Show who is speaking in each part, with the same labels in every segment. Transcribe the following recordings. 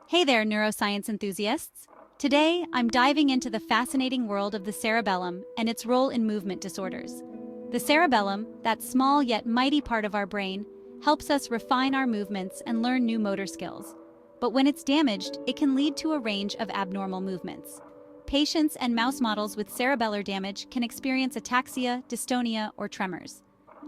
Speaker 1: Hey there, neuroscience enthusiasts! Today, I'm diving into the fascinating world of the cerebellum and its role in movement disorders. The cerebellum, that small yet mighty part of our brain, helps us refine our movements and learn new motor skills. But when it's damaged, it can lead to a range of abnormal movements. Patients and mouse models with cerebellar damage can experience ataxia, dystonia, or tremors.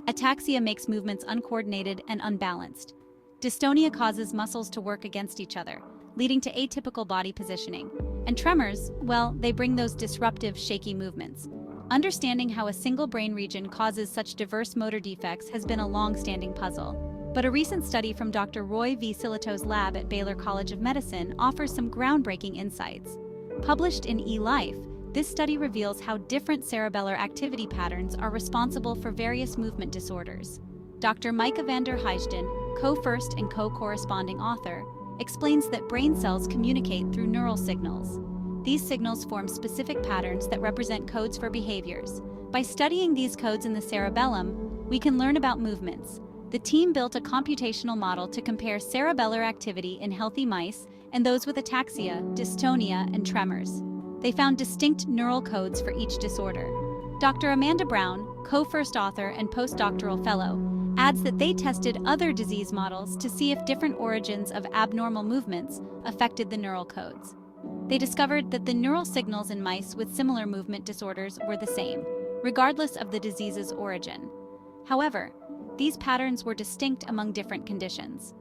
Speaker 1: Ataxia makes movements uncoordinated and unbalanced. Dystonia causes muscles to work against each other, leading to atypical body positioning. And tremors, well, they bring those disruptive, shaky movements. Understanding how a single brain region causes such diverse motor defects has been a long-standing puzzle. But a recent study from Dr. Roy V. Sillitoe's lab at Baylor College of Medicine offers some groundbreaking insights. Published in eLife, this study reveals how different cerebellar activity patterns are responsible for various movement disorders. Dr. Micah van der Heijden, co-first and co-corresponding author, explains that brain cells communicate through neural signals. These signals form specific patterns that represent codes for behaviors. By studying these codes in the cerebellum, we can learn about movements. The team built a computational model to compare cerebellar activity in healthy mice and those with ataxia, dystonia, and tremors. They found distinct neural codes for each disorder. Dr. Amanda Brown, co-first author and postdoctoral fellow, adds that they tested other disease models to see if different origins of abnormal movements affected the neural codes. They discovered that the neural signals in mice with similar movement disorders were the same, regardless of the disease's origin. However, these patterns were distinct among different conditions.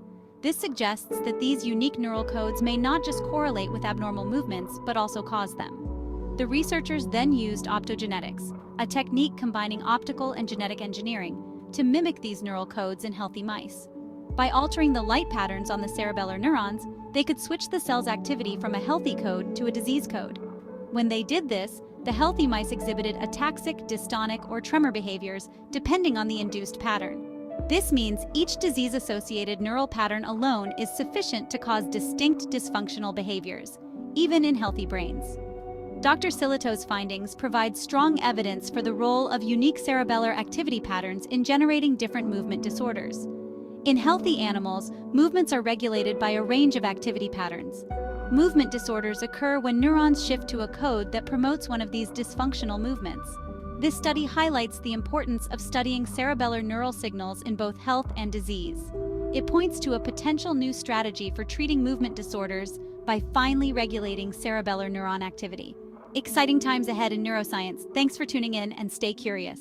Speaker 1: This suggests that these unique neural codes may not just correlate with abnormal movements, but also cause them. The researchers then used optogenetics, a technique combining optical and genetic engineering, to mimic these neural codes in healthy mice. By altering the light patterns on the cerebellar neurons, they could switch the cell's activity from a healthy code to a disease code. When they did this, the healthy mice exhibited ataxic, dystonic, or tremor behaviors depending on the induced pattern. This means each disease-associated neural pattern alone is sufficient to cause distinct dysfunctional behaviors, even in healthy brains. Dr. Sillitoe's findings provide strong evidence for the role of unique cerebellar activity patterns in generating different movement disorders. In healthy animals, movements are regulated by a range of activity patterns. Movement disorders occur when neurons shift to a code that promotes one of these dysfunctional movements. This study highlights the importance of studying cerebellar neural signals in both health and disease. It points to a potential new strategy for treating movement disorders by finely regulating cerebellar neuron activity. Exciting times ahead in neuroscience. Thanks for tuning in and stay curious.